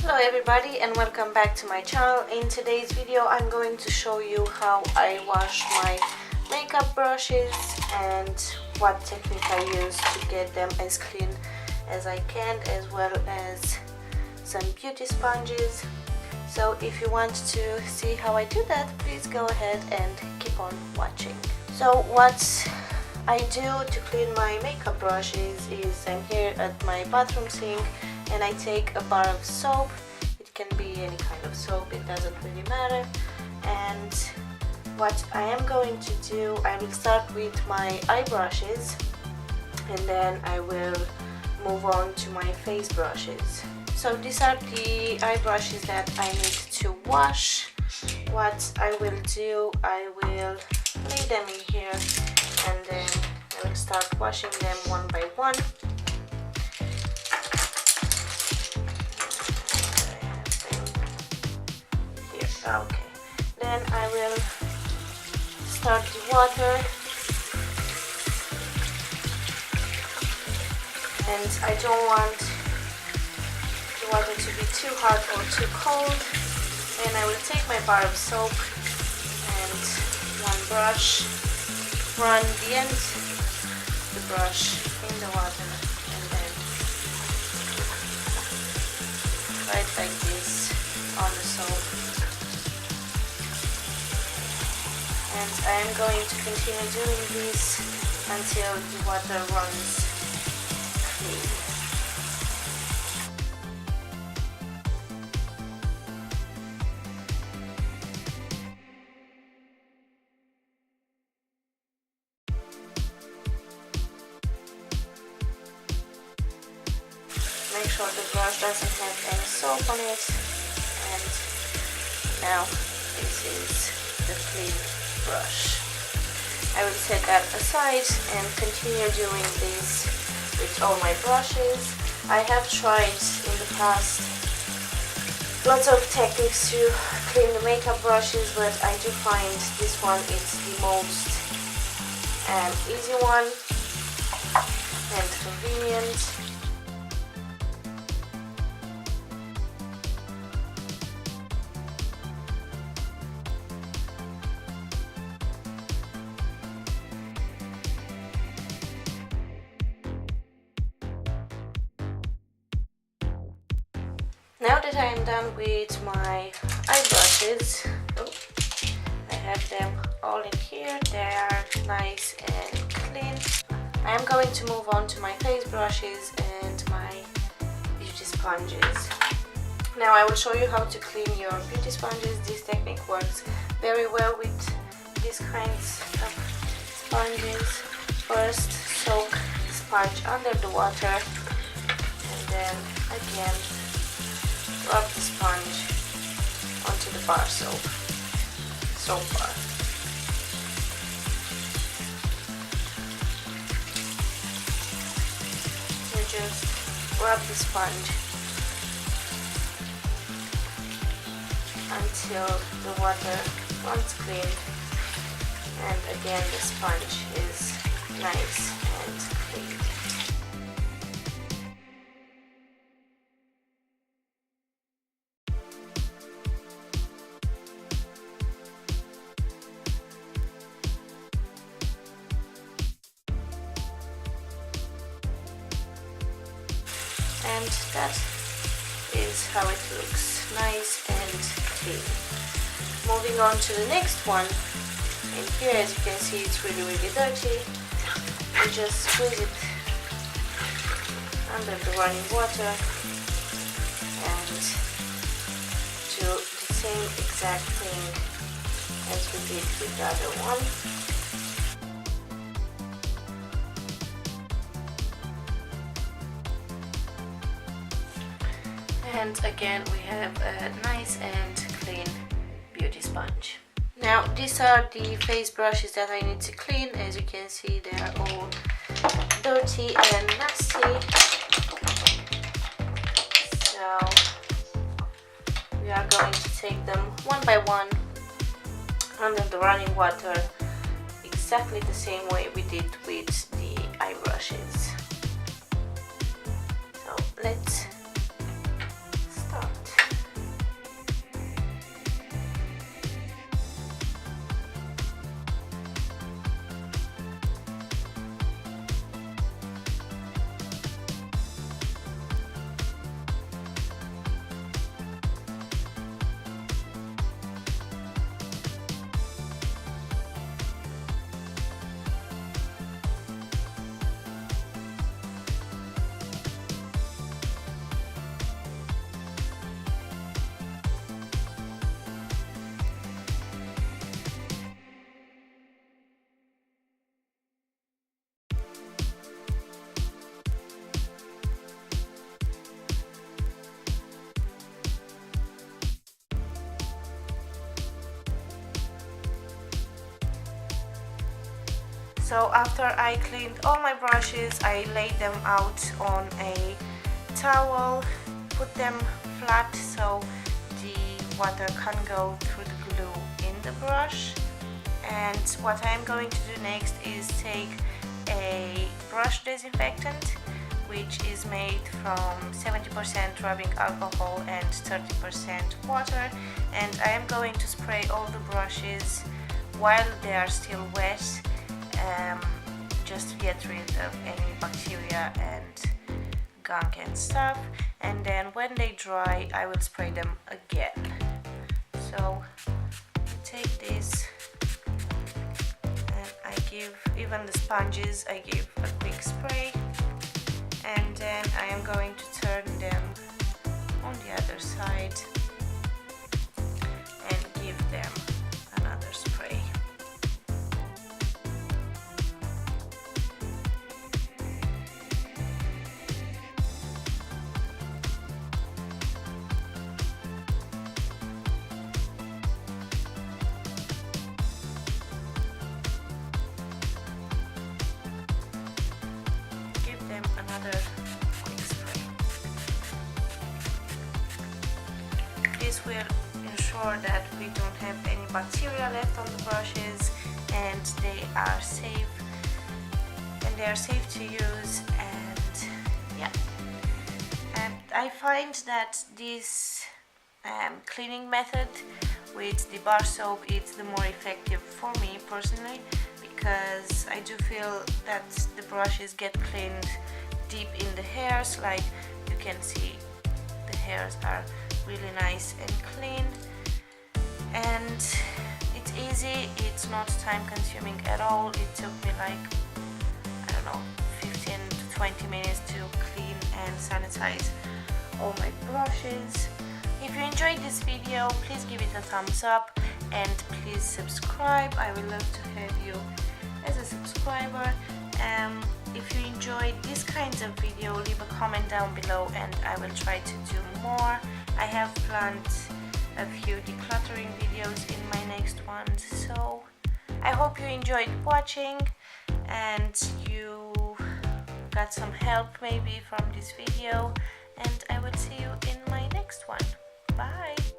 Hello everybody and welcome back to my channel. In today's video I'm going to show you how I wash my makeup brushes and what technique I use to get them as clean as I can, as well as some beauty sponges. So if you want to see how I do that, please go ahead and keep on watching. So what I do to clean my makeup brushes is I'm here at my bathroom sink and I take a bar of soap. It can be any kind of soap, it doesn't really matter. And what I am going to do, I will start with my eye brushes and then I will move on to my face brushes. So these are the eye brushes that I need to wash. What I will do, I will lay them in here and then I will start washing them one by one. Okay, then I will start the water, and I don't want the water to be too hot or too cold. And I will take my bar of soap and one brush, run the end of the brush in the water and then right like this on the soap. And I am going to continue doing this until the water runs clean. Make sure the brush doesn't have any soap on it. And now this is the clean brush. I will set that aside and continue doing this with all my brushes. I have tried in the past lots of techniques to clean the makeup brushes, but I do find this one is the most easy one and convenient. Now that I am done with my eye brushes, I have them all in here, they are nice and clean. I am going to move on to my face brushes and my beauty sponges. Now I will show you how to clean your beauty sponges. This technique works very well with these kinds of sponges. First, soak the sponge under the water and then again rub the sponge onto the bar soap bar. You just rub the sponge until the water runs clean, and again the sponge is nice and clean. And that is how it looks, nice and clean. Moving on to the next one. In here, as you can see, it's really dirty. You just squeeze it under the running water and do the same exact thing as we did with the other one. And again we have a nice and clean beauty sponge. Now these are the face brushes that I need to clean. As you can see, they are all dirty and nasty. So we are going to take them one by one under the running water, exactly the same way we did with the eye brushes. So let's start. So after I cleaned all my brushes, I laid them out on a towel, put them flat so the water can go through the glue in the brush. And what I'm going to do next is take a brush disinfectant, which is made from 70% rubbing alcohol and 30% water, and I am going to spray all the brushes while they are still wet, just to get rid of any bacteria and gunk and stuff, and then when they dry I will spray them again. So take this, and I give, even the sponges, I give a quick spray, and then I am going to turn them on the other side and give them another spray. Another quick spray. This will ensure that we don't have any bacteria left on the brushes, and they are safe to use. And yeah, and I find that this cleaning method with the bar soap is the more effective for me personally, because I do feel that the brushes get cleaned deep in the hairs. Like you can see, the hairs are really nice and clean, and it's easy, it's not time consuming at all. It took me like, I don't know, 15 to 20 minutes to clean and sanitize all my brushes. If you enjoyed this video, please give it a thumbs up and please subscribe. I would love to have you as a subscriber. If you enjoyed this kind of video, leave a comment down below and I will try to do more. I have planned a few decluttering videos in my next one, so I hope you enjoyed watching and you got some help maybe from this video, and I will see you in my next one. Bye!